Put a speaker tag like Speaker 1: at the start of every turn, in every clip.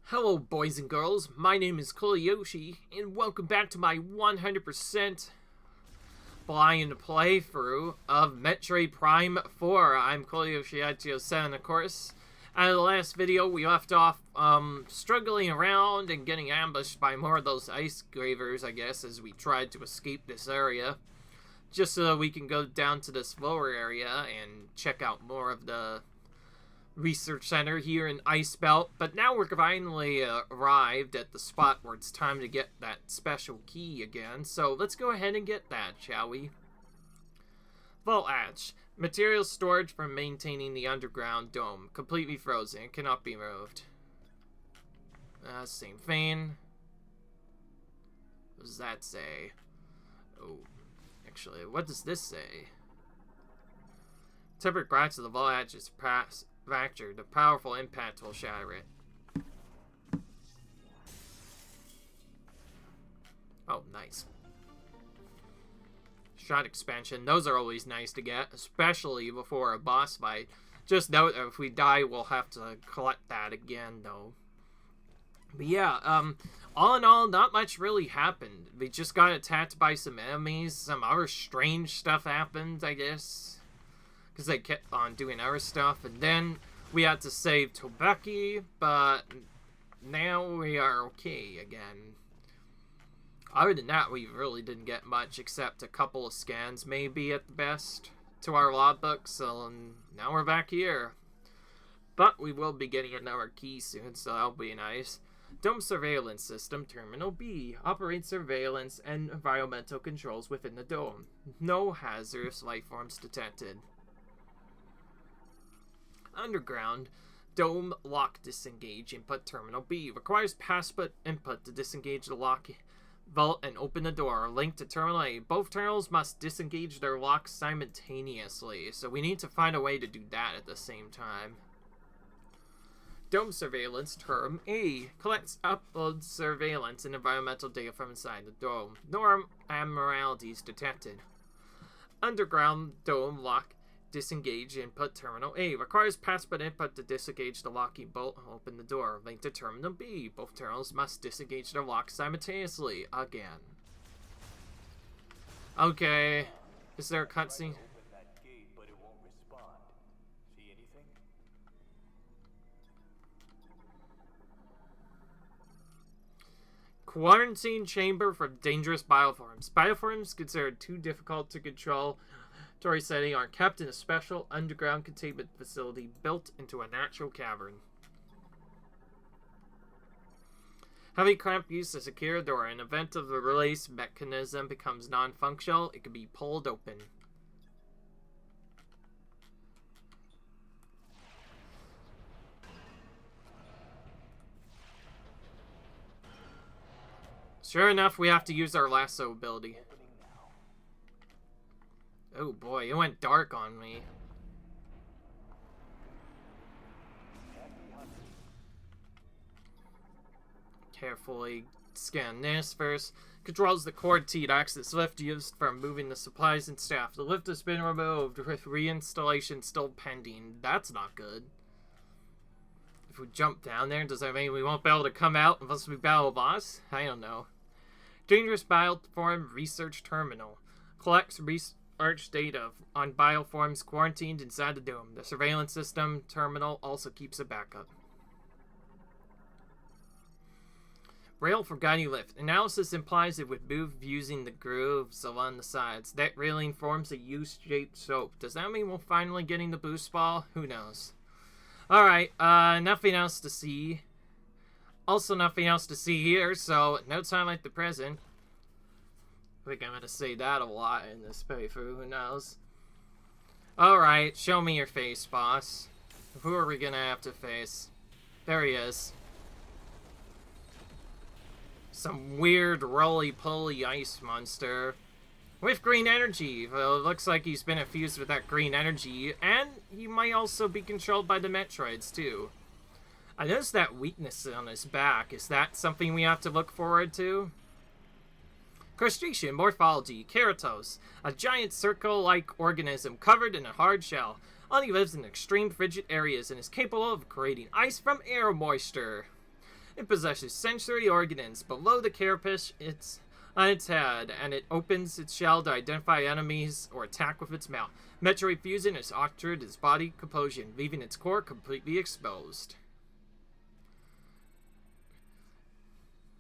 Speaker 1: Hello boys and girls, my name is Koliyoshi, and welcome back to my 100% blind playthrough of Metroid Prime 4. I'm Koliyoshi7, of course. And in the last video, we left off, struggling around and getting ambushed by more of those ice gravers, I guess, as we tried to escape this area. Just so that we can go down to this lower area and check out more of the research center here in Ice Belt, but now we're finally arrived at the spot where it's time to get that special key again, so let's go ahead and get that, shall we? Vault hatch. Material storage for maintaining the underground dome. Completely frozen. It cannot be moved. Same thing. What does that say? Oh, actually, what does this say? Tempered cracks of the vault hatch is fractured. The powerful impact will shatter it. Oh, nice. Shot expansion. Those are always nice to get, especially before a boss fight. Just note that if we die, we'll have to collect that again, though. But yeah, all in all, not much really happened. We just got attacked by some enemies. Some other strange stuff happened, I guess, because they kept on doing other stuff, and then we had to save Tobeki, but now we are okay again. Other than that, we really didn't get much, except a couple of scans, maybe, at the best, to our logbook, so now we're back here. But we will be getting another key soon, so that'll be nice. Dome Surveillance System, Terminal B. Operates surveillance and environmental controls within the dome. No hazardous life forms detected. Underground. Dome lock disengage. Input terminal B. Requires password input to disengage the lock vault and open the door. Link to terminal A. Both terminals must disengage their locks simultaneously. So we need to find a way to do that at the same time. Dome surveillance term A. Collects uploads surveillance and environmental data from inside the dome. No abnormalities detected. Underground dome lock disengage input terminal A. Requires password input to disengage the locking bolt and open the door. Link to terminal B. Both terminals must disengage their locks simultaneously. Again. Okay. Is there a cutscene? Quarantine chamber for dangerous bioforms. Bioforms considered too difficult to control setting are kept in a special underground containment facility built into a natural cavern. Having clamp used to secure a door. In event of the release mechanism becomes non-functional, it can be pulled open. Sure enough, we have to use our lasso ability. Oh boy, it went dark on me. Carefully scan this first. Controls the cord T to access lift used for moving the supplies and staff. The lift has been removed with reinstallation still pending. That's not good. If we jump down there, does that mean we won't be able to come out unless we battle a boss? I don't know. Dangerous Bioform Research Terminal. Collects research data on bioforms quarantined inside the dome. The surveillance system terminal also keeps a backup. Rail for guiding lift. Analysis implies it would move using the grooves along the sides. That railing forms a U-shaped slope. Does that mean we're finally getting the boost ball? Who knows? Alright, nothing else to see. Also nothing else to see here, so no time like the present. I think I'm going to say that a lot in this playthrough, who knows. Alright, show me your face, boss. Who are we going to have to face? There he is. Some weird roly-poly ice monster. With green energy. Well, it looks like he's been infused with that green energy, and he might also be controlled by the Metroids, too. I noticed that weakness on his back. Is that something we have to look forward to? Crustacean morphology, Keratos, a giant circle-like organism covered in a hard shell. Only lives in extreme frigid areas and is capable of creating ice from air moisture. It possesses sensory organs below the carapace on its head, and it opens its shell to identify enemies or attack with its mouth. Metroid Fusion has altered its body composition, leaving its core completely exposed.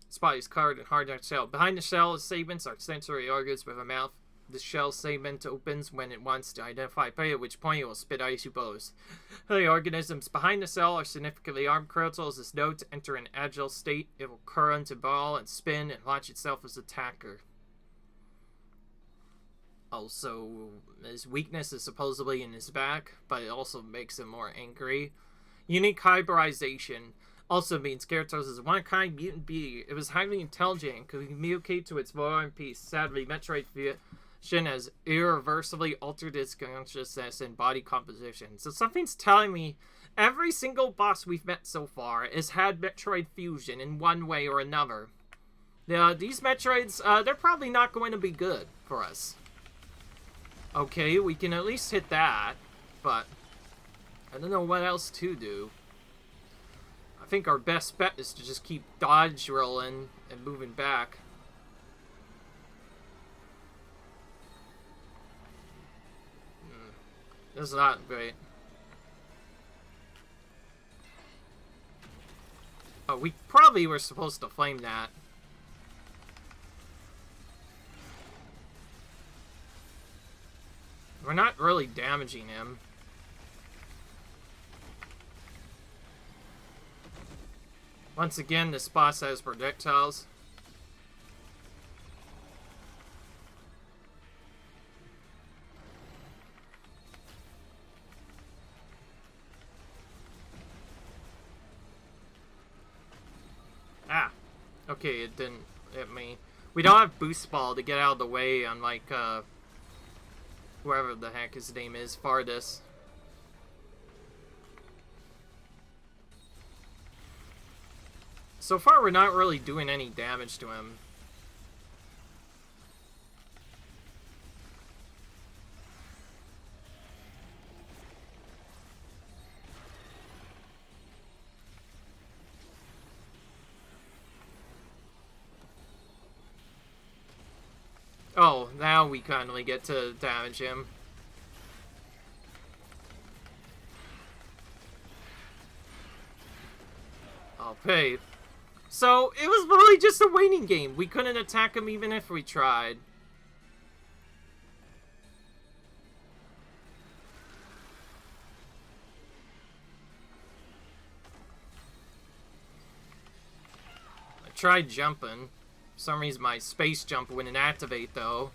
Speaker 1: Its body is covered in hard shell. Behind the shell segments are sensory organs with a mouth. The shell segment opens when it wants to identify prey, at which point it will spit icy blows. The organisms behind the cell are significantly armed. Keratos is known to enter an agile state. It will current a ball and spin and launch itself as attacker. Also, his weakness is supposedly in his back, but it also makes him more angry. Unique hybridization also means Keratos is a one-kind mutant being. It was highly intelligent and could communicate to its war and peace. Sadly, Metroid Fusion has irreversibly altered its consciousness and body composition. So something's telling me every single boss we've met so far has had Metroid Fusion in one way or another. These Metroids, they're probably not going to be good for us. Okay, we can at least hit that, but I don't know what else to do. I think our best bet is to just keep dodge rolling and moving back. This is not great. Oh, we probably were supposed to flame that. We're not really damaging him. Once again, this boss has projectiles. Ah! Okay, it didn't hit me. We don't have boost ball to get out of the way, unlike, whoever the heck his name is, Fardus. So far, we're not really doing any damage to him. Oh, now we finally get to damage him. Okay. So, it was really just a waiting game. We couldn't attack him even if we tried. I tried jumping. For some reason my space jump wouldn't activate though.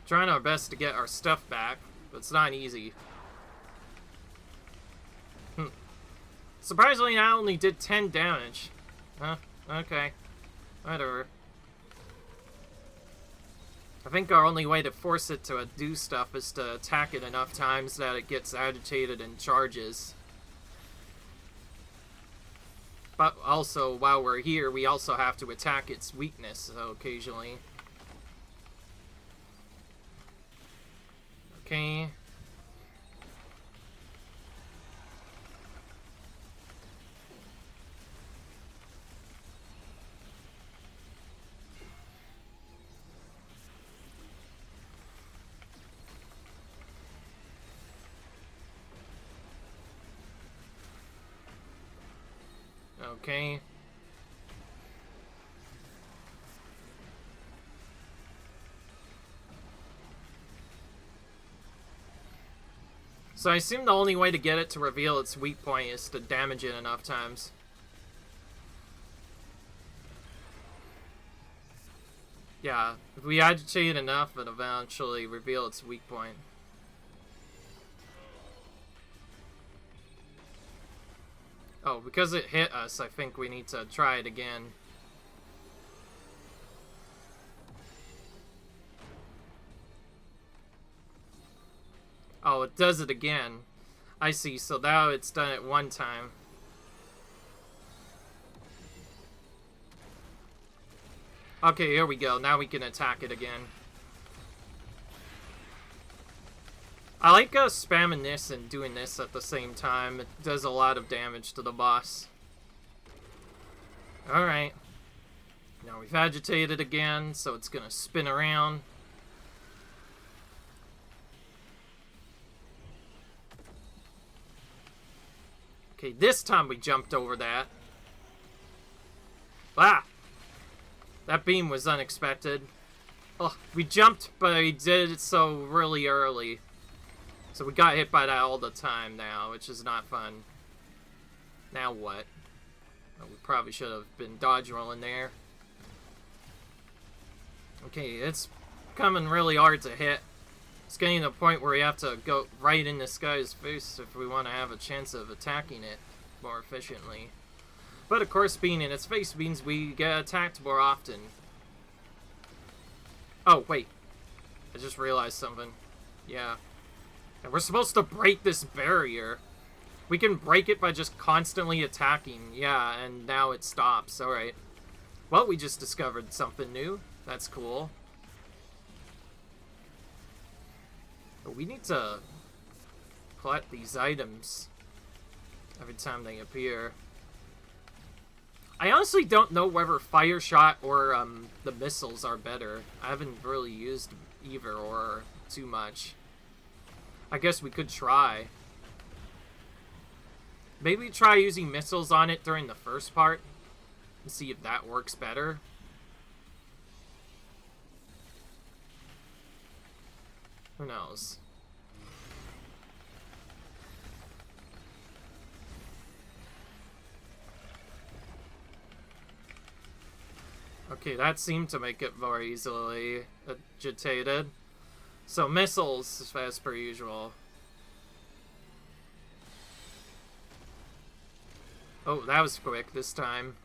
Speaker 1: Trying our best to get our stuff back, but it's not easy. Surprisingly, I only did 10 damage. Huh? Okay. Whatever. I think our only way to force it to do stuff is to attack it enough times that it gets agitated and charges. But also, while we're here, we also have to attack its weakness occasionally. Okay. Okay. So I assume the only way to get it to reveal its weak point is to damage it enough times. Yeah, if we agitate it enough, it'll eventually reveal its weak point. Oh, because it hit us, I think we need to try it again. Oh, it does it again. I see, so now it's done it one time. Okay, here we go. Now we can attack it again. I like spamming this and doing this at the same time. It does a lot of damage to the boss. Alright. Now we've agitated again, so it's gonna spin around. Okay, this time we jumped over that. Ah! That beam was unexpected. Oh, we jumped, but we did it so really early. So we got hit by that all the time now, which is not fun. Now what? Oh, we probably should have been dodge rolling there. Okay, it's becoming really hard to hit. It's getting to the point where we have to go right in this guy's face if we want to have a chance of attacking it more efficiently. But of course, being in its face means we get attacked more often. Oh, wait. I just realized something. Yeah. And we're supposed to break this barrier. We can break it by just constantly attacking. Yeah, and now it stops. Alright. Well, we just discovered something new. That's cool. But we need to collect these items every time they appear. I honestly don't know whether fire shot or the missiles are better. I haven't really used either or too much. I guess we could try. Maybe try using missiles on it during the first part and see if that works better. Who knows? Okay, that seemed to make it more easily agitated. So missiles, as per usual. Oh, that was quick this time.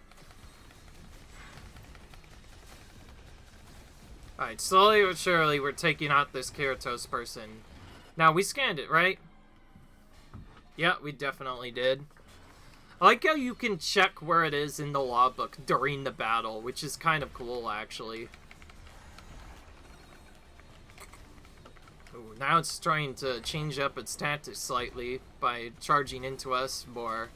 Speaker 1: Alright, slowly but surely we're taking out this Keratos person. Now, we scanned it, right? Yeah, we definitely did. I like how you can check where it is in the logbook during the battle, which is kind of cool, actually. Ooh, now it's trying to change up its tactics slightly by charging into us more.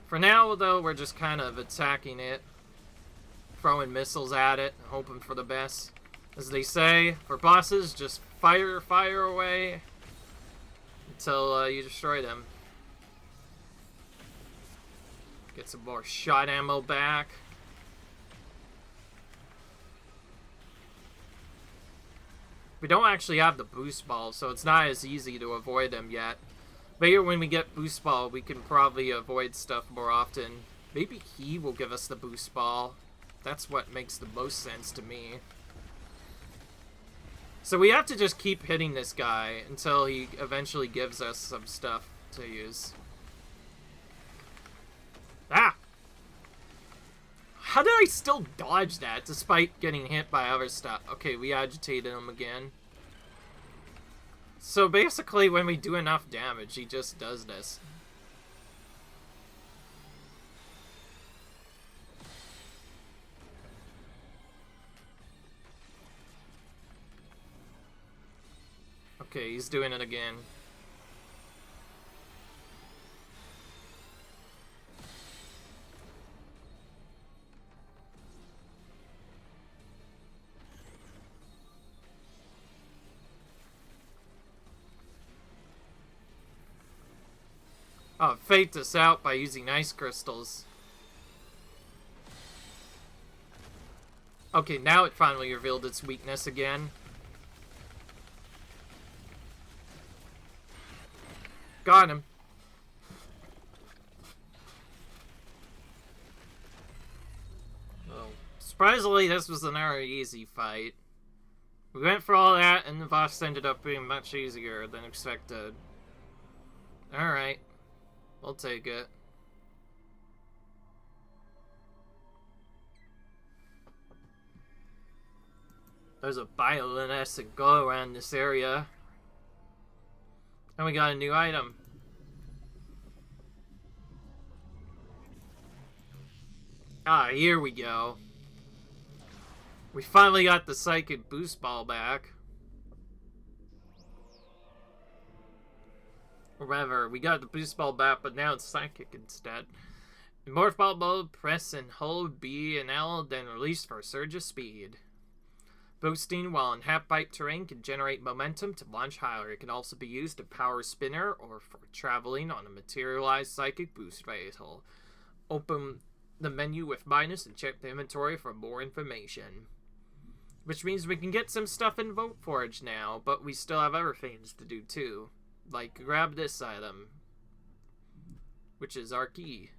Speaker 1: For now, though, we're just kind of attacking it, throwing missiles at it, hoping for the best. As they say, for bosses, just fire away until you destroy them. Get some more shot ammo back. We don't actually have the boost ball, so it's not as easy to avoid them yet. Later when we get boost ball, we can probably avoid stuff more often. Maybe he will give us the boost ball. That's what makes the most sense to me. So we have to just keep hitting this guy until he eventually gives us some stuff to use. Ah! How did I still dodge that despite getting hit by other stuff? Okay, we agitated him again. So basically, when we do enough damage, he just does this. Okay, he's doing it again. Oh, faked us out by using ice crystals. Okay, now it finally revealed its weakness again. Got him. Well, surprisingly, this was an very easy fight. We went for all that, and the boss ended up being much easier than expected. Alright. We'll take it. There's a bioluminescent glow around this area. And we got a new item. Ah, here we go. We finally got the psychic boost ball back. Remember, we got the boost ball back, but now it's psychic instead. In morph ball mode, press and hold B and L, then release for a surge of speed. Boosting while in half-pipe terrain can generate momentum to launch higher. It can also be used to power spinner or for traveling on a materialized psychic boost vehicle. Open the menu with minus and check the inventory for more information. Which means we can get some stuff in Vote Forge now, but we still have other things to do too. Like grab this item, which is our key.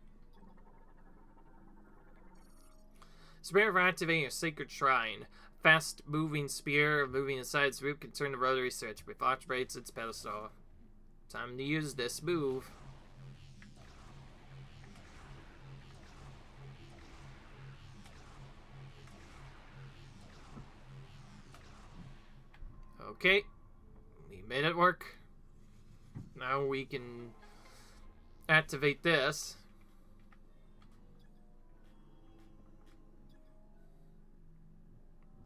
Speaker 1: Spear for activating a sacred shrine. Fast moving spear moving inside its root can turn the rotary switch, which operates its pedestal. Time to use this move. Okay, we made it work. Now we can activate this.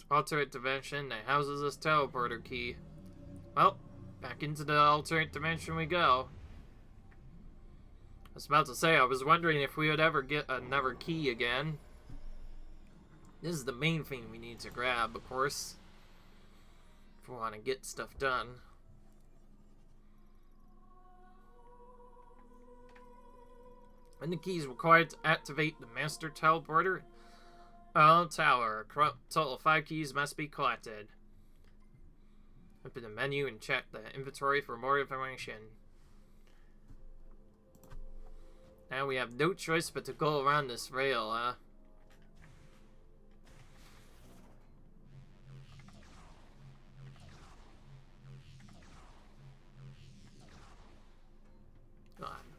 Speaker 1: Alternate dimension that houses this teleporter key. Well, back into the alternate dimension we go. I was about to say, I was wondering if we would ever get another key again. This is the main thing we need to grab, of course, if we want to get stuff done. And the key is required to activate the master teleporter. Tower. A total of 5 keys must be collected. Open the menu and check the inventory for more information. Now we have no choice but to go around this rail, huh?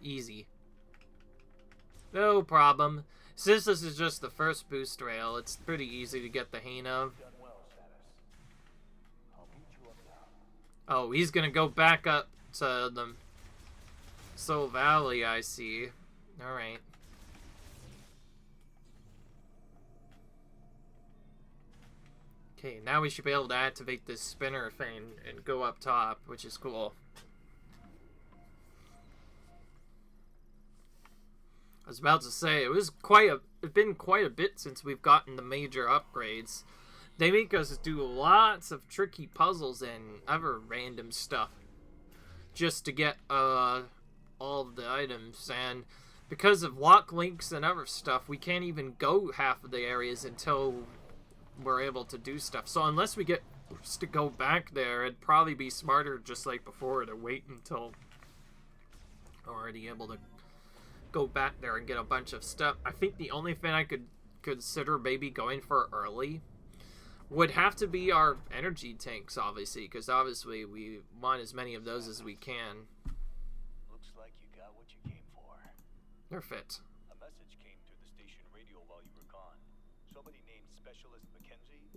Speaker 1: Easy. No problem. Since this is just the first boost rail, it's pretty easy to get the hang of. Oh, he's gonna go back up to the Soul Valley, I see. Alright. Okay, now we should be able to activate this spinner thing and go up top, which is cool. I was about to say, it's been quite a bit since we've gotten the major upgrades. They make us do lots of tricky puzzles and other random stuff just to get all of the items, and because of lock links and other stuff, we can't even go half of the areas until we're able to do stuff. So unless we get to go back there, it'd probably be smarter, just like before, to wait until we're already able to go back there and get a bunch of stuff. I think the only thing I could consider maybe going for early would have to be our energy tanks, obviously, because obviously we want as many of those as we can.
Speaker 2: Looks like you got what you came for.
Speaker 1: Perfect.
Speaker 2: A message came through the station radio while you were gone. Somebody named Specialist Mackenzie.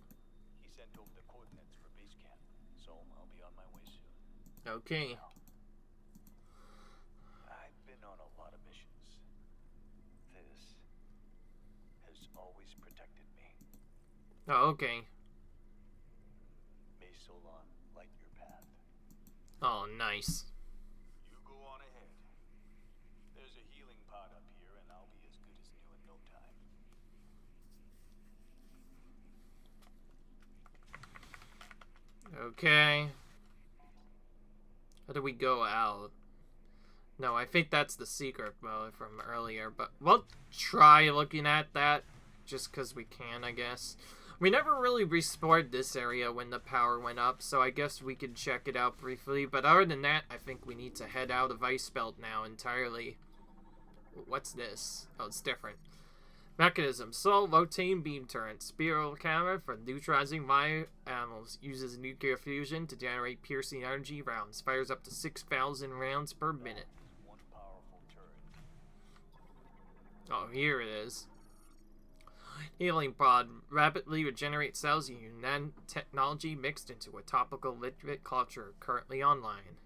Speaker 2: He sent over the coordinates for base camp, so I'll be on my way soon.
Speaker 1: Okay.
Speaker 2: I've been on a lot of missions. This has always protected me.
Speaker 1: Oh, okay.
Speaker 2: May Solon light your path.
Speaker 1: Oh, nice.
Speaker 2: You go on ahead. There's a healing pod up here, and I'll be as good as new in no time.
Speaker 1: Okay. How do we go out? No, I think that's the secret mode from earlier, but we'll try looking at that just because we can, I guess. We never really restored this area when the power went up, so I guess we could check it out briefly. But other than that, I think we need to head out of Ice Belt now entirely. What's this? Oh, it's different. Mechanism. Soul rotating beam turret. Spiral camera for neutralizing my animals. Uses nuclear fusion to generate piercing energy rounds. Fires up to 6,000 rounds per minute.
Speaker 2: One powerful turret.
Speaker 1: Oh, here it is. Healing pod. Rapidly regenerate cells using nanotechnology mixed into a topical liquid culture currently online.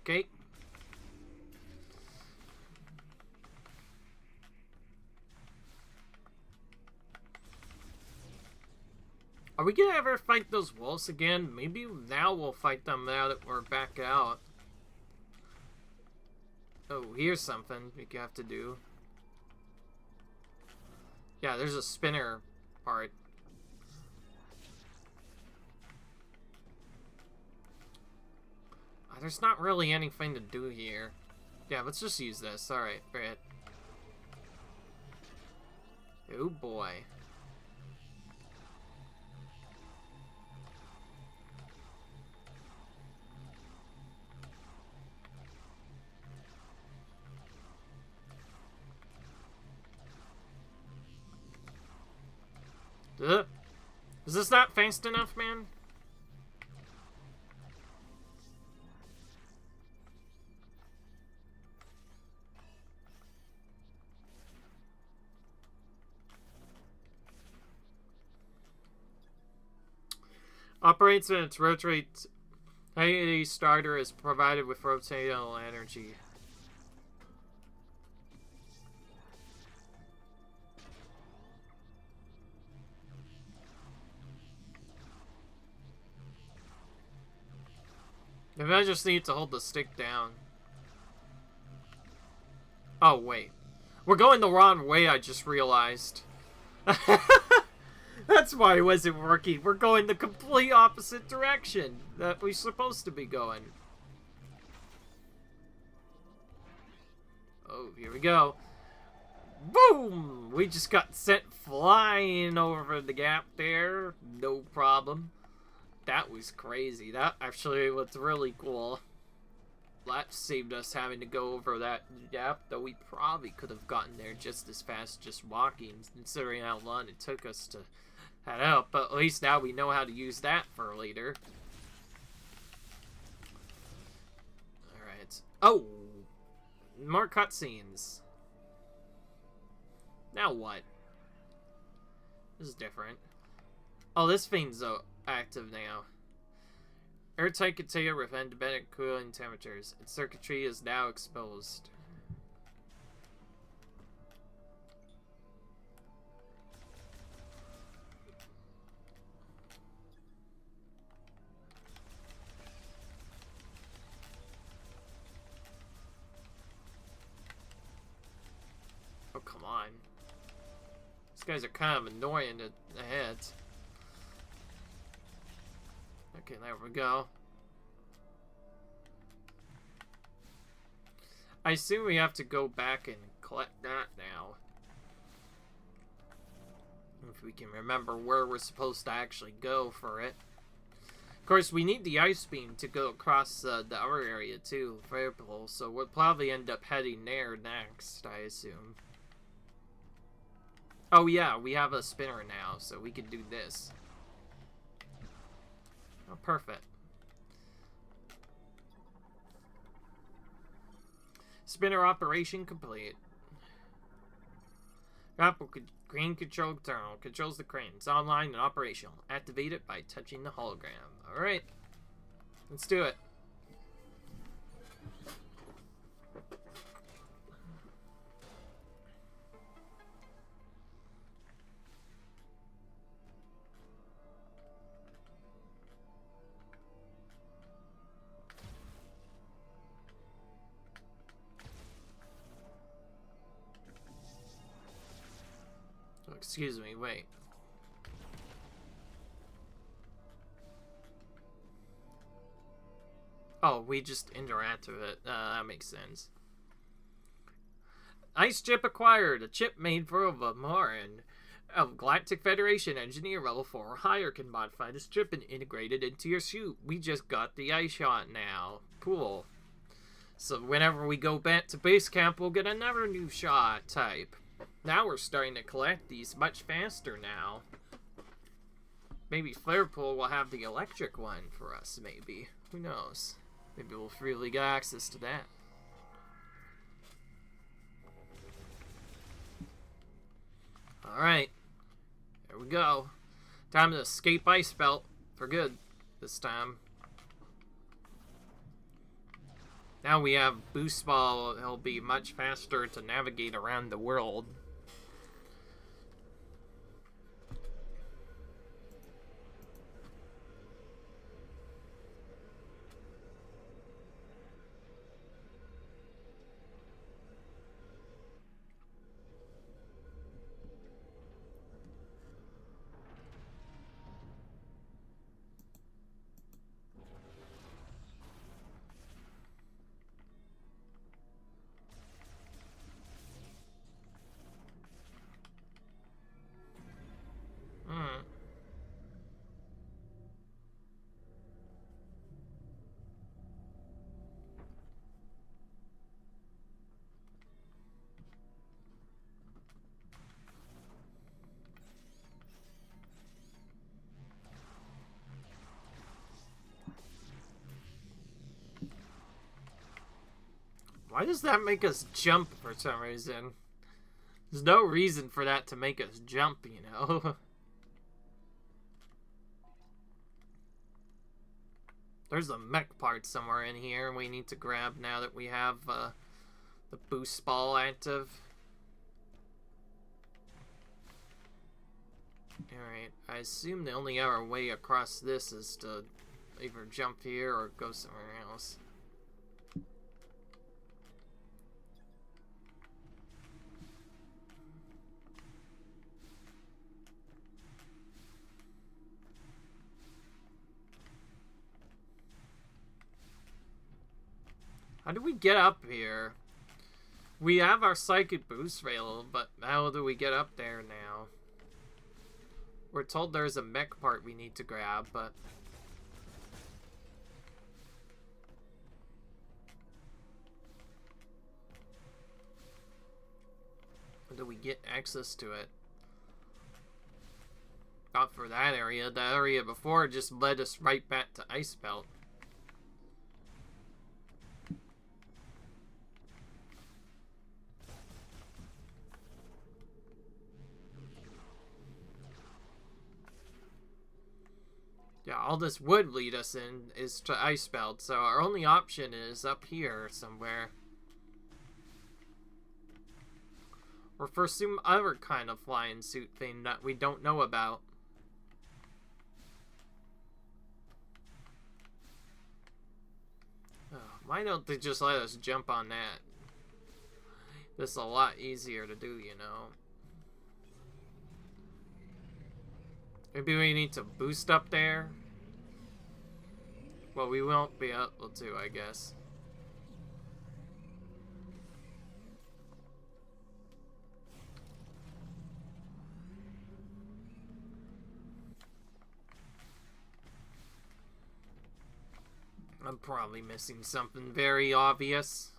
Speaker 1: Okay. Are we gonna ever fight those wolves again? Maybe now we'll fight them now that we're back out. Oh, here's something we have to do. Yeah, there's a spinner part. There's not really anything to do here. Yeah, let's just use this. Alright, great. Oh boy. Is this not fast enough, man? Operates when its rotates. A starter is provided with rotational energy. Maybe I just need to hold the stick down. Oh, wait. We're going the wrong way, I just realized. That's why it wasn't working. We're going the complete opposite direction that we're supposed to be going. Oh, here we go. Boom! We just got sent flying over the gap there. No problem. That was crazy. That actually was really cool. That saved us having to go over that gap, though we probably could have gotten there just as fast just walking, considering how long it took us to head out. But at least now we know how to use that for later. Alright. Oh! More cutscenes. Now what? This is different. Oh, this thing's active now. Airtight container with independent cooling temperatures. Its circuitry is now exposed. Oh, come on. These guys are kind of annoying to hit. Okay, there we go. I assume we have to go back and collect that now. If we can remember where we're supposed to actually go for it. Of course, we need the ice beam to go across the other area too, Fireball, so we'll probably end up heading there next, I assume. Oh yeah, we have a spinner now, so we can do this. Oh, perfect. Spinner operation complete. Crane control terminal controls the crane. It's online and operational. Activate it by touching the hologram. Alright. Let's do it. Excuse me, wait. Oh, we just interact with it. That makes sense. Ice chip acquired. A chip made for a Vamaran. A Galactic Federation engineer level 4 or higher can modify this chip and integrate it into your suit. We just got the ice shot now. Cool. So whenever we go back to base camp, we'll get another new shot type. Now we're starting to collect these much faster now. Maybe Flarepool will have the electric one for us, maybe. Who knows? Maybe we'll freely get access to that. Alright. There we go. Time to escape Ice Belt for good this time. Now we have Boost Ball. It'll be much faster to navigate around the world. Why does that make us jump for some reason? There's no reason for that to make us jump, you know? There's a mech part somewhere in here we need to grab now that we have the boost ball active. Alright, I assume the only other way across this is to either jump here or go somewhere else. How do we get up here? We have our psychic boost rail, but how do we get up there now? We're told there's a mech part we need to grab, but... how do we get access to it? Not for that area. The area before just led us right back to Ice Belt. Yeah, all this would lead us in is to Ice Belt, so our only option is up here somewhere. Or for some other kind of flying suit thing that we don't know about. Oh, why don't they just let us jump on that? This is a lot easier to do, you know. Maybe we need to boost up there? Well, we won't be able to, I guess. I'm probably missing something very obvious.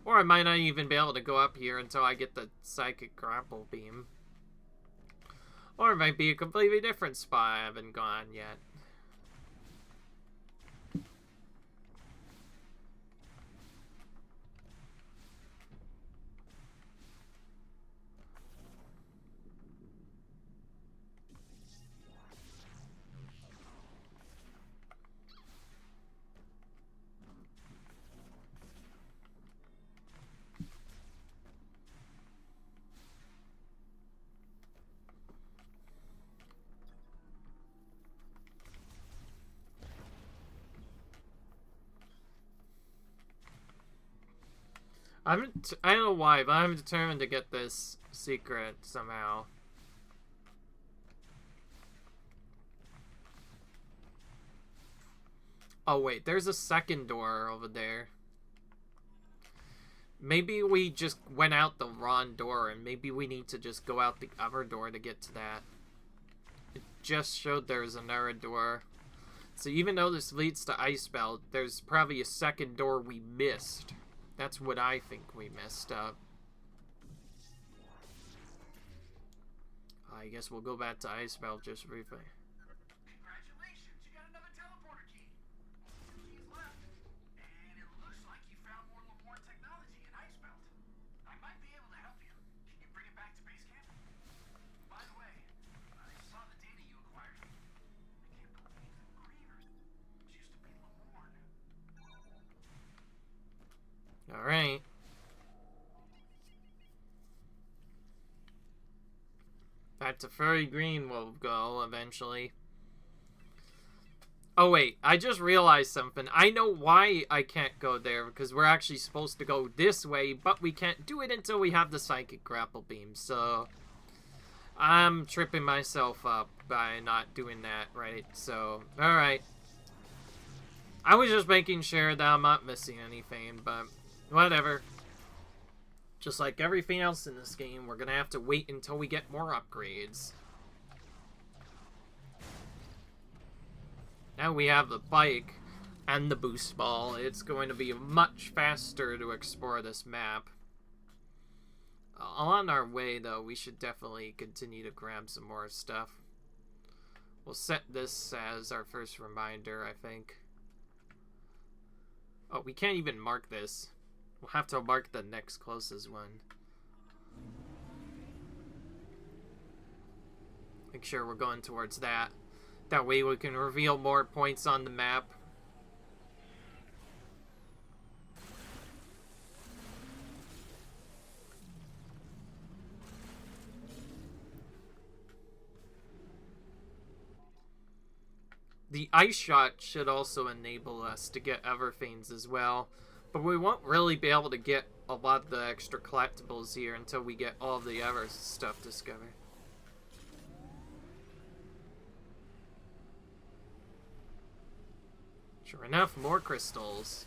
Speaker 1: Or I might not even be able to go up here until I get the psychic grapple beam. Or it might be a completely different spot I haven't gone yet. I don't know why, but I'm determined to get this secret somehow. Oh wait, there's a second door over there. Maybe we just went out the wrong door, and maybe we need to just go out the other door to get to that. It just showed there's another door. So even though this leads to Ice Belt, there's probably a second door we missed. That's what I think we messed up. I guess we'll go back to Ice Belt just briefly.
Speaker 3: Congratulations, you got another teleporter key. Keys left, and it looks like you found more Lemoore technology in Ice Belt. I might be able to help you. Can you bring it back to base camp? By the way, I saw the data you acquired. I can't believe the Grievers used to be Lemoore.
Speaker 1: Alright. Back to Furry Green we'll go eventually. Oh wait, I just realized something. I know why I can't go there, because we're actually supposed to go this way, but we can't do it until we have the psychic grapple beam, so I'm tripping myself up by not doing that, right? So, alright. I was just making sure that I'm not missing anything, but whatever. Just like everything else in this game, we're gonna have to wait until we get more upgrades. Now we have the bike and the boost ball. It's going to be much faster to explore this map. On our way, though, we should definitely continue to grab some more stuff. We'll set this as our first reminder, I think. Oh, we can't even mark this. We'll have to mark the next closest one. Make sure we're going towards that. That way we can reveal more points on the map. The ice shot should also enable us to get Everfanes as well, but we won't really be able to get a lot of the extra collectibles here until we get all the Ever stuff discovered. Sure enough, more crystals.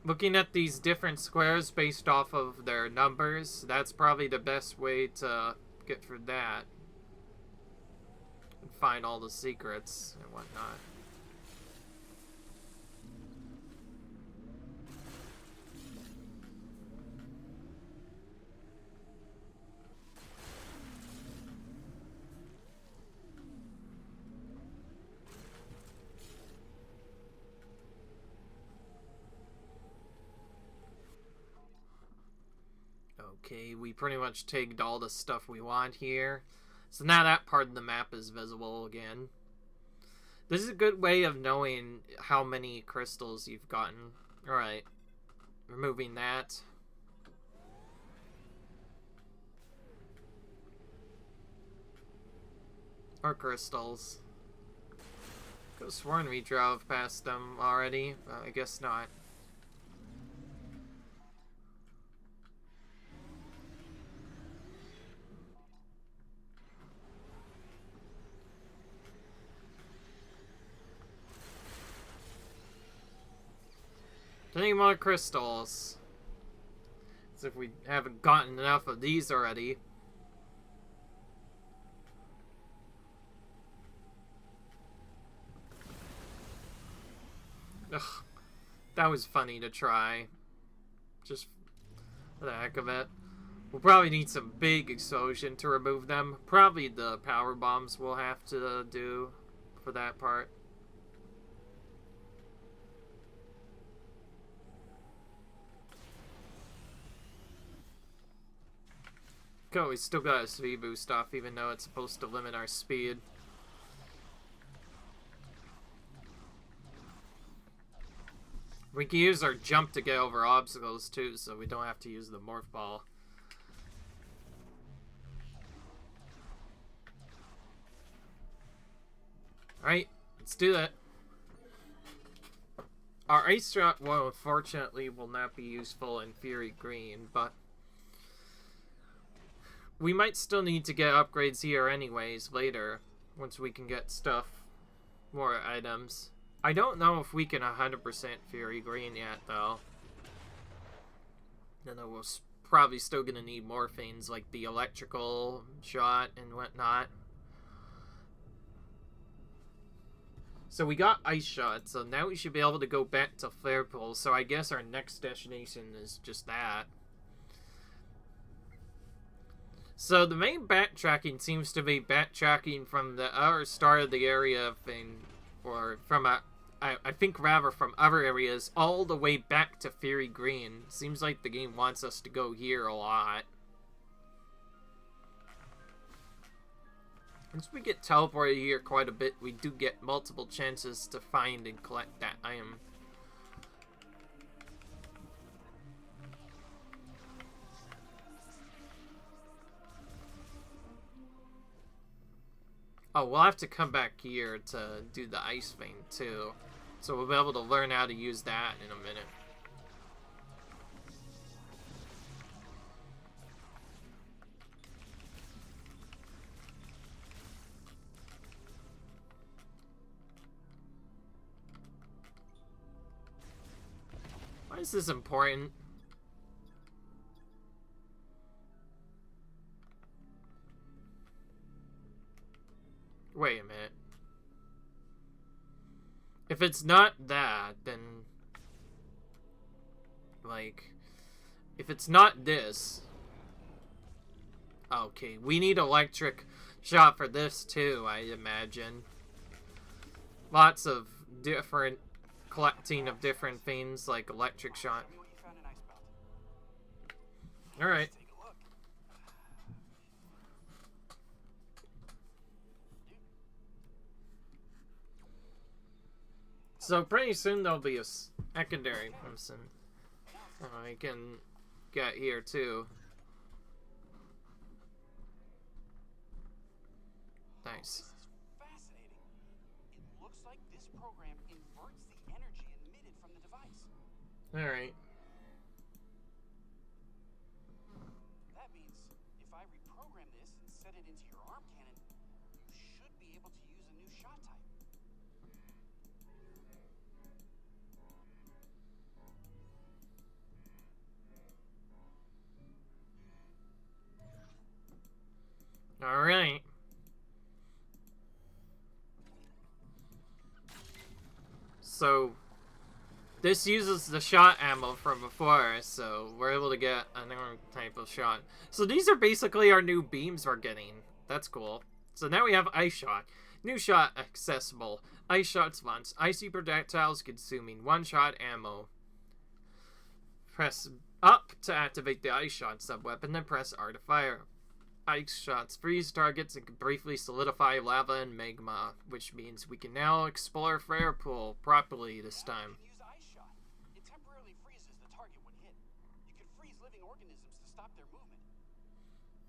Speaker 1: Looking at these different squares based off of their numbers, that's probably the best way to get through that. And find all the secrets and whatnot. Okay, we pretty much tagged all the stuff we want here. So now that part of the map is visible again. This is a good way of knowing how many crystals you've gotten. Alright, removing that. More crystals. Could have sworn we drove past them already, but I guess not. Any more crystals? As if we haven't gotten enough of these already. Ugh, that was funny to try. Just for the heck of it. We'll probably need some big explosion to remove them. Probably the power bombs we'll have to do for that part. Oh, we still got a speed boost off, even though it's supposed to limit our speed. We can use our jump to get over obstacles too, so we don't have to use the morph ball. Alright, let's do that. Our ice shot, well, unfortunately, will not be useful in Fury Green, but we might still need to get upgrades here anyways later, once we can get stuff, more items. I don't know if we can 100% Fury Green yet, though. Then we're probably still going to need more things like the electrical shot and whatnot. So we got Ice Shot, so now we should be able to go back to Flare Pool, so I guess our next destination is just that. So the main backtracking seems to be backtracking from the other start of the area thing, or from I think rather from other areas all the way back to Fury Green. Seems like the game wants us to go here a lot. Once we get teleported here quite a bit, we do get multiple chances to find and collect that item. Oh, we'll have to come back here to do the ice thing, too. So we'll be able to learn how to use that in a minute. Why is this important? Wait a minute. If it's not that, then... like... if it's not this... okay, we need electric shot for this too, I imagine. Lots of different collecting of different things like electric shot.
Speaker 3: Tell me what you found in Icebelt.
Speaker 1: Alright.
Speaker 3: Take a look.
Speaker 1: So pretty soon there'll be a secondary person I can get here too. Nice.
Speaker 3: This is fascinating. It looks like this program inverts the energy emitted from the device.
Speaker 1: Alright.
Speaker 3: That means if I reprogram this and set it into your arm cannon, you should be able to use a new shot type.
Speaker 1: Alright. So, this uses the shot ammo from before, so we're able to get another type of shot. So these are basically our new beams we're getting. That's cool. So now we have Ice Shot. New shot accessible. Ice Shots launch. Icy projectiles consuming one-shot ammo. Press up to activate the Ice Shot sub-weapon, then press R to fire. Ice Shots freeze targets and can briefly solidify lava and magma, which means we can now explore Flare Pool properly this time.
Speaker 3: You can use Ice Shot. It temporarily freezes the target when hit. You can freeze living organisms to stop their movement.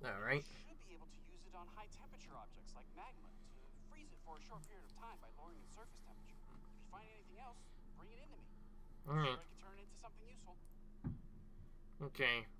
Speaker 1: Alright.
Speaker 3: You should be able to use it on high-temperature objects like magma to freeze it for a short period of time by lowering its surface temperature. If you find anything else, bring it in to me.
Speaker 1: Alright.
Speaker 3: I can turn it into something useful.
Speaker 1: Okay.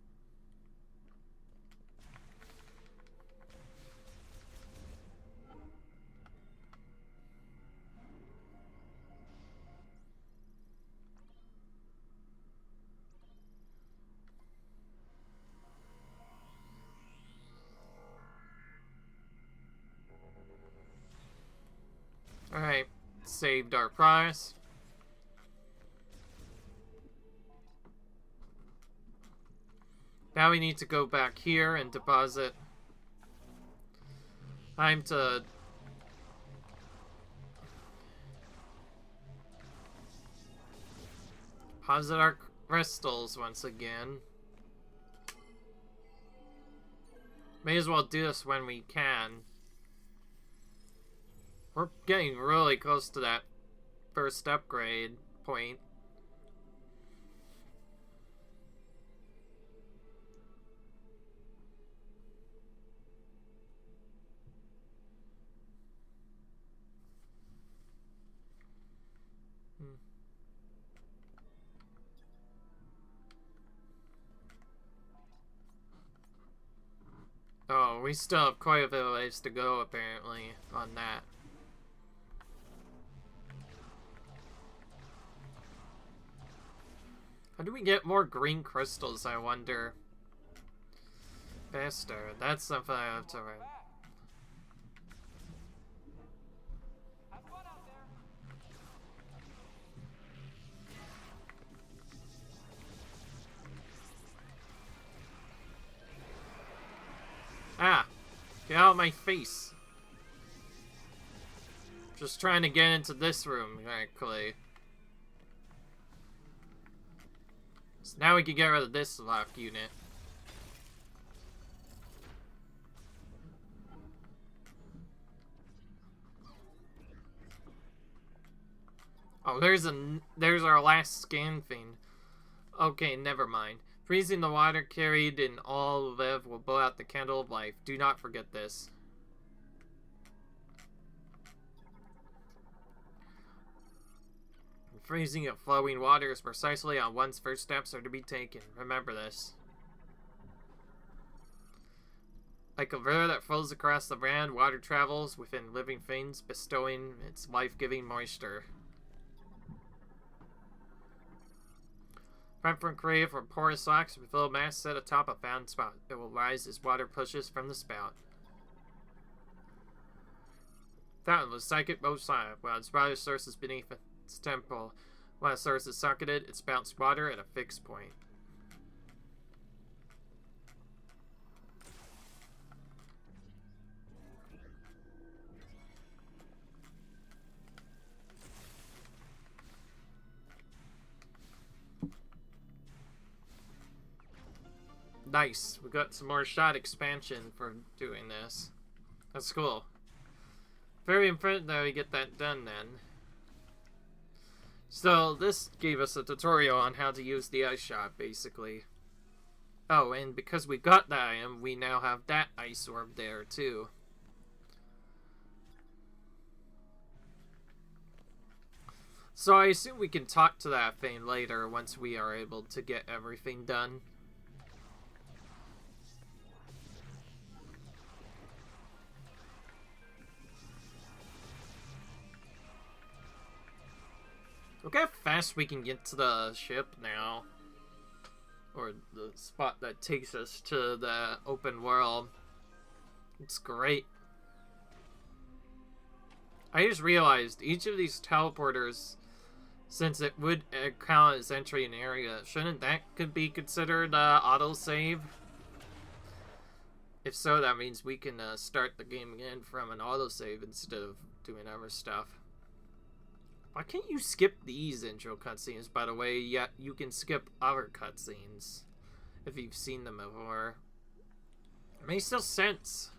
Speaker 1: Alright, saved our prize. Now we need to go back here and deposit. Time to deposit our crystals once again. May as well do this when we can. We're getting really close to that first upgrade point. Oh, we still have quite a bit of ways to go, apparently, on that. How do we get more green crystals, I wonder? Faster. That's something I have to learn.
Speaker 3: Have fun out there.
Speaker 1: Ah! Get out of my face! Just trying to get into this room, actually. So now we can get rid of this lock unit. Oh, there's our last scan thing. Okay, never mind. Freezing the water carried in all live will blow out the candle of life. Do not forget this. Freezing of flowing water is precisely how one's first steps are to be taken. Remember this. Like a river that flows across the land, water travels within living things, bestowing its life-giving moisture. Prep from crave from porous rocks with little mass set atop a found spot. It will rise as water pushes from the spout. Fountain was psychic both sides, while its water source is beneath its temple. While the source is socketed, it spouts water at a fixed point. Nice. We got some more shot expansion for doing this. That's cool. Very important that we get that done then. So this gave us a tutorial on how to use the ice shot, basically. Oh, and because we got that item, we now have that ice orb there too. So I assume we can talk to that thing later once we are able to get everything done. Look how fast we can get to the ship now. Or the spot that takes us to the open world. It's great. I just realized each of these teleporters, since it would count as entry in area, shouldn't that could be considered autosave? If so, that means we can start the game again from an autosave instead of doing other stuff. Why can't you skip these intro cutscenes, by the way, yet you can skip other cutscenes if you've seen them before? It makes no sense.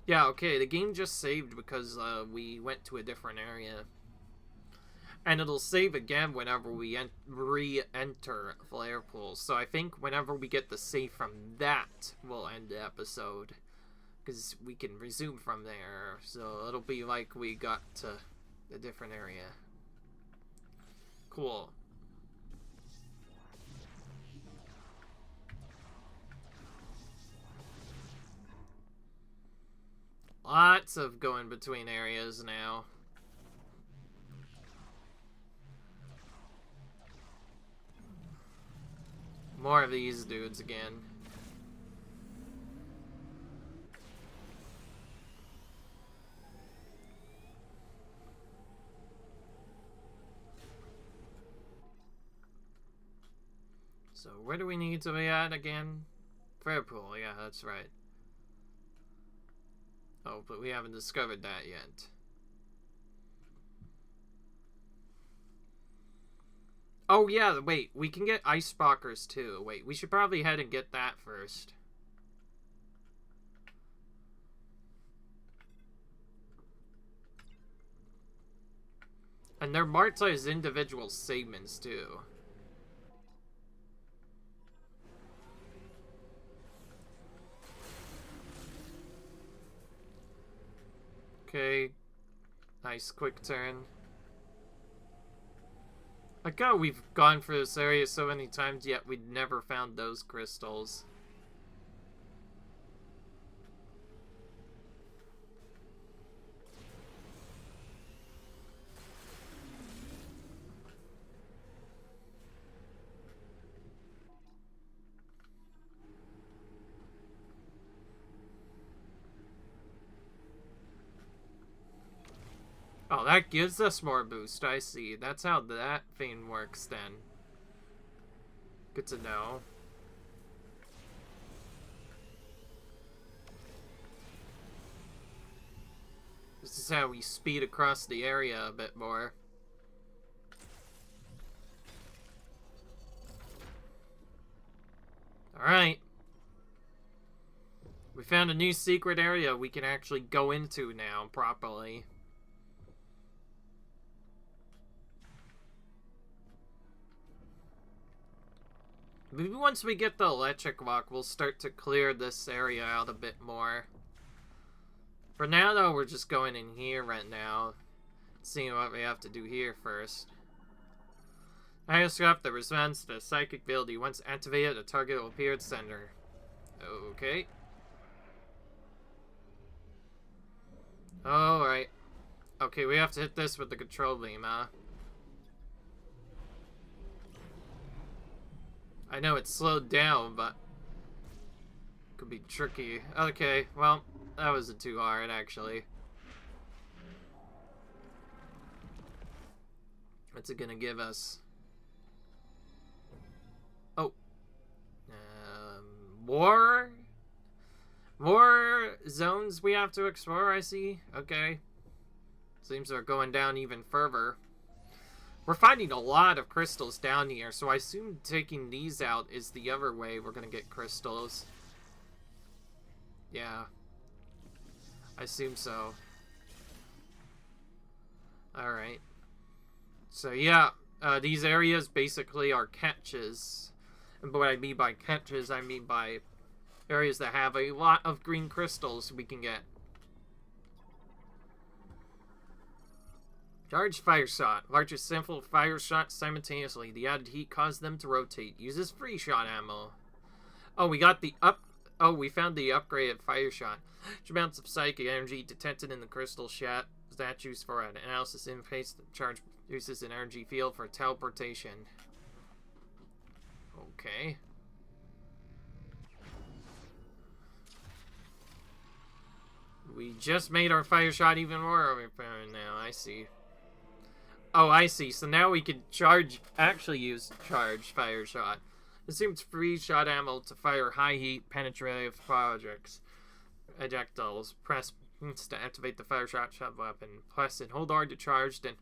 Speaker 1: Yeah, okay, the game just saved because we went to a different area. And it'll save again whenever we re-enter Flare Pool. So I think whenever we get the save from that, we'll end the episode. Because we can resume from there. So it'll be like we got to a different area. Cool. Lots of going between areas now. More of these dudes again. So where do we need to be at again? Fairpool, yeah, that's right. Oh, but we haven't discovered that yet. Oh yeah, wait, we can get ice sparkers too. Wait, we should probably head and get that first. And they're marked as individual segments too. Okay. Nice quick turn. Like, oh, we've gone for this area so many times, yet we'd never found those crystals. Oh, that gives us more boost, I see. That's how that thing works then. Good to know. This is how we speed across the area a bit more. Alright. We found a new secret area we can actually go into now properly. Maybe once we get the electric lock, we'll start to clear this area out a bit more. For now, though, we're just going in here right now. Seeing what we have to do here first. Aeroscrap that responds to the psychic ability. Once activated, the target will appear at the center. Okay. Alright. Okay, we have to hit this with the control beam, huh? I know it's slowed down, but could be tricky. Okay, well, that wasn't too hard, actually. What's it gonna give us? Oh. More zones we have to explore, I see. Okay. Seems we're going down even further. We're finding a lot of crystals down here, so I assume taking these out is the other way we're gonna get crystals. Yeah. I assume so. Alright. So yeah, these areas basically are catches. And what I mean by catches, I mean by areas that have a lot of green crystals we can get. Charge fire shot. Large simple fire shots simultaneously. The added heat caused them to rotate. Uses free shot ammo. Oh, we got the Oh, we found the upgraded fire shot. Large amounts of psychic energy detected in the crystal statues for an analysis interface. The charge produces an energy field for teleportation. Okay. We just made our fire shot even more overpowered now. I see. Oh, I see. So now we can actually use charge fire shot. Assumes free shot ammo to fire high heat penetrative projectiles. Press to activate the fire shot weapon. Press and hold R to charge, then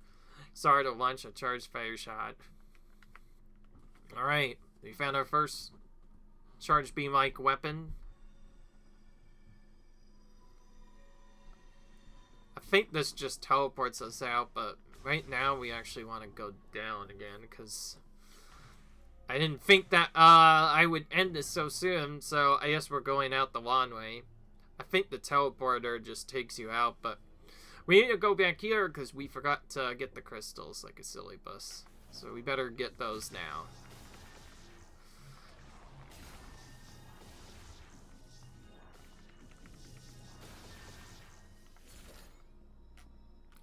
Speaker 1: start to launch a charged fire shot. Alright, we found our first charged beam-like weapon. I think this just teleports us out, but right now we actually want to go down again, because I didn't think that I would end this so soon, so I guess we're going out the long way. I think the teleporter just takes you out, but we need to go back here because we forgot to get the crystals like a silly bus. So we better get those now.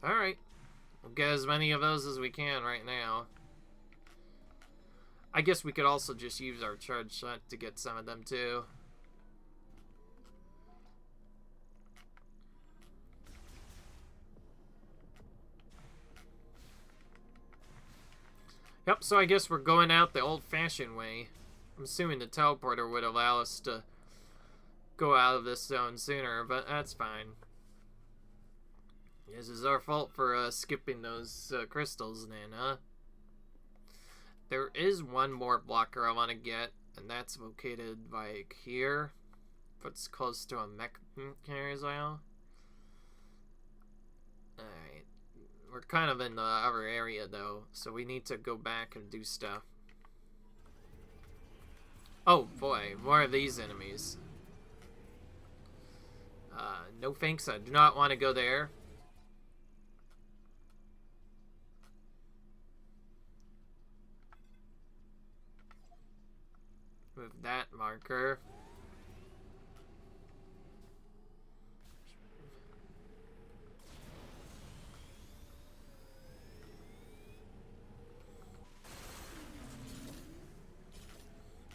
Speaker 1: Alright. We'll get as many of those as we can right now. I guess we could also just use our charge shot to get some of them too. Yep, so I guess we're going out the old-fashioned way. I'm assuming the teleporter would allow us to go out of this zone sooner, but that's fine. This is our fault for skipping those crystals then, huh? There is one more blocker I want to get, and that's located like here. But it's close to a mech carrier as well. Alright. We're kind of in the other area though, so we need to go back and do stuff. Oh boy, more of these enemies. No thanks, I do not want to go there. With that marker.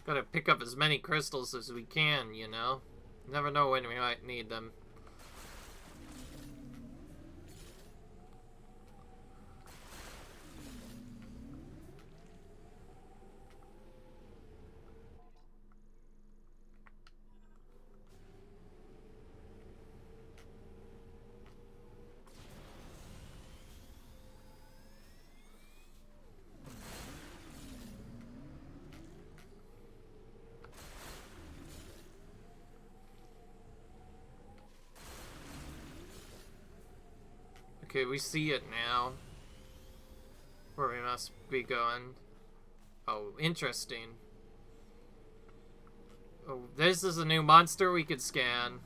Speaker 1: Gotta pick up as many crystals as we can, you know? Never know when we might need them. Okay, we see it now. Where we must be going. Oh, interesting. Oh, this is a new monster we could scan.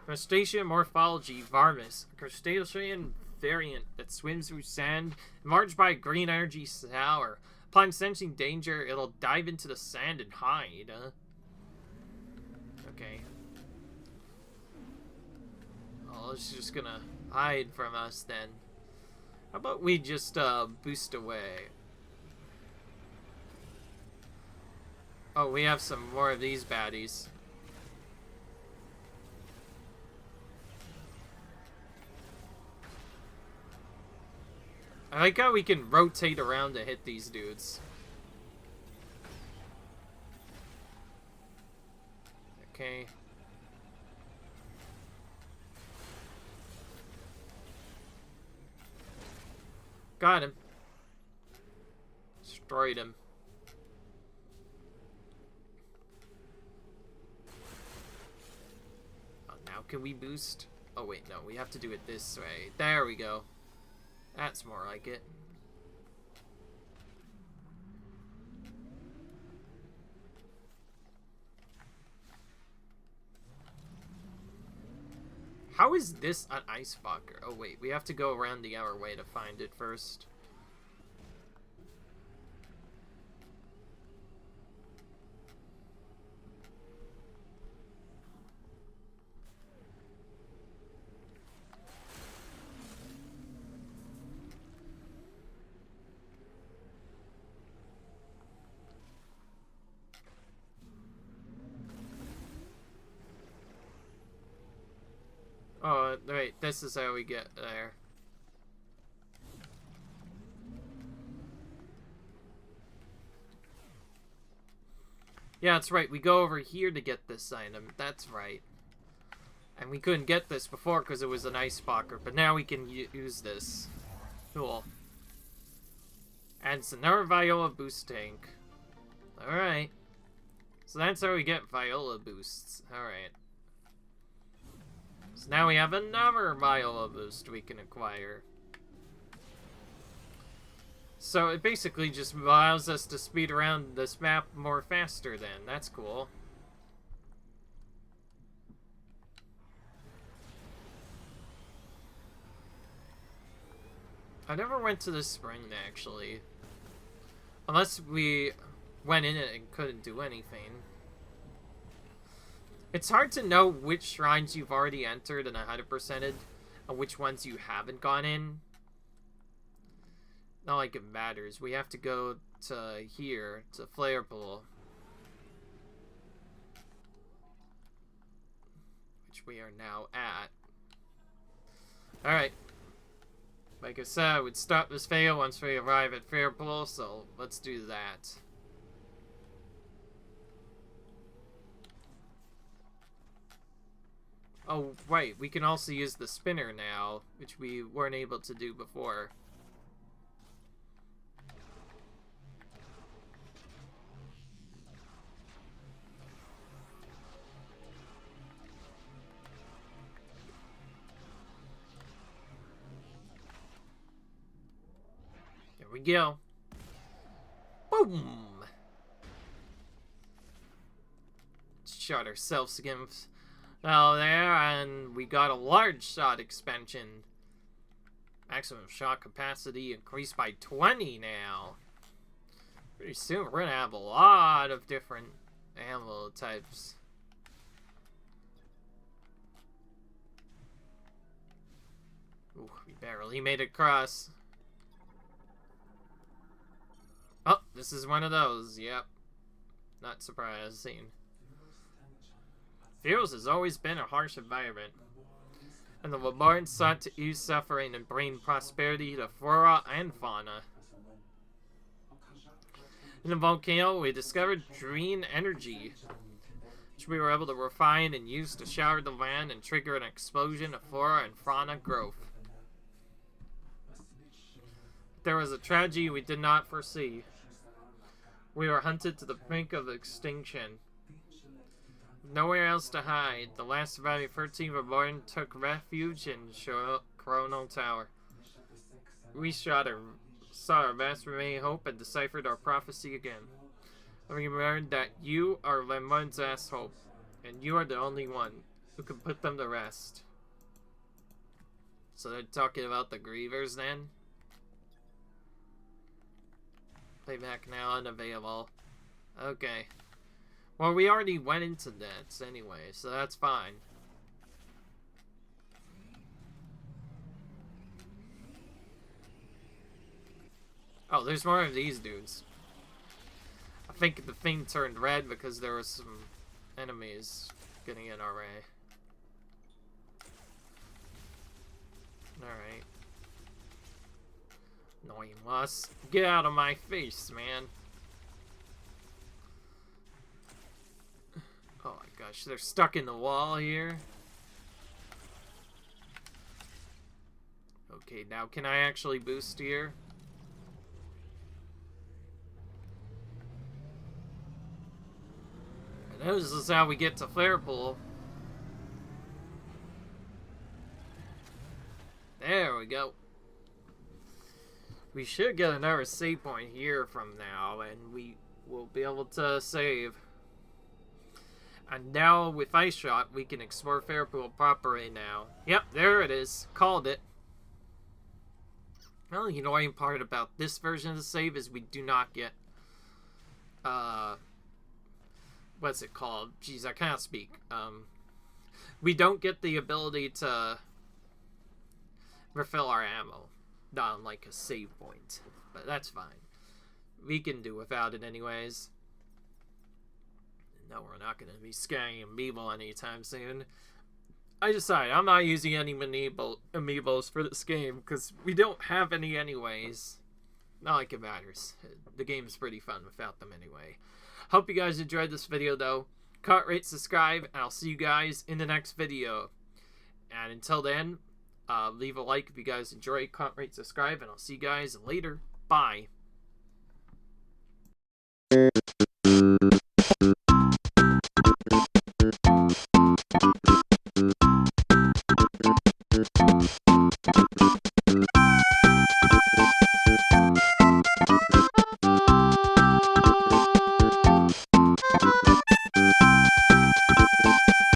Speaker 1: Crustacean morphology, Varmis. A crustacean variant that swims through sand, enlarged by a green energy sour. Upon sensing danger, it'll dive into the sand and hide. Okay. Oh, it's just gonna hide from us then. How about we just boost away? Oh, we have some more of these baddies. I like how we can rotate around to hit these dudes. Okay. Got him. Destroyed him. Oh, now can we boost? Oh wait, no, we have to do it this way. There we go. That's more like it. How is this an ice fucker? Oh wait, we have to go around the other way to find it first. Oh, wait, this is how we get there. Yeah, that's right. We go over here to get this item. That's right. And we couldn't get this before because it was an ice pocker, but now we can use this. Cool. And it's another Viola boost tank. Alright. So that's how we get Viola boosts. Alright. So now we have another Viola boost we can acquire. So it basically just allows us to speed around this map more faster then. That's cool. I never went to the spring, actually. Unless we went in it and couldn't do anything. It's hard to know which shrines you've already entered and 100%ed, and which ones you haven't gone in. Not like it matters. We have to go to here, to Flare Pool. Which we are now at. Alright. Like I said, we'd stop this fail once we arrive at Flare Pool, so let's do that. Oh, right, we can also use the spinner now, which we weren't able to do before. There we go. Boom! Shot ourselves against... Oh, there, and we got a large shot expansion. Maximum shot capacity increased by 20 now. Pretty soon we're gonna have a lot of different ammo types. Ooh, we barely made it across. Oh, this is one of those, yep. Not surprising. Fields has always been a harsh environment, and the Lamarns sought to ease suffering and bring prosperity to flora and fauna. In the volcano, we discovered green energy, which we were able to refine and use to shower the land and trigger an explosion of flora and fauna growth. There was a tragedy we did not foresee. We were hunted to the brink of extinction. Nowhere else to hide, the last surviving 13 Reborn took refuge in Coronal Tower. We saw our vast remaining hope and deciphered our prophecy again. We learned that you are Lemon's last hope, and you are the only one who can put them to rest. So they're talking about the Grievers then? Playback now unavailable. Okay. Well, we already went into that anyway, so that's fine. Oh, there's more of these dudes. I think the thing turned red because there was some enemies getting in our way. Alright. Annoying loss. Get out of my face, man. Oh my gosh, they're stuck in the wall here. Okay, now can I actually boost here? This is how we get to Fairpool. There we go. We should get another save point here from now, and we will be able to save. And now, with Ice Shot, we can explore Fairpool properly now. Yep, there it is. Called it. Well, the annoying part about this version of the save is we do not get, what's it called? Jeez, I can't speak. We don't get the ability to refill our ammo. Not on, like, a save point. But that's fine. We can do without it anyways. No, we're not going to be scanning Amiibo anytime soon. I decided I'm not using any Amiibos for this game, because we don't have any anyways. Not like it matters. The game's pretty fun without them anyway. Hope you guys enjoyed this video, though. Comment, rate, subscribe, and I'll see you guys in the next video. And until then, leave a like if you guys enjoy. Comment, rate, subscribe, and I'll see you guys later. Bye.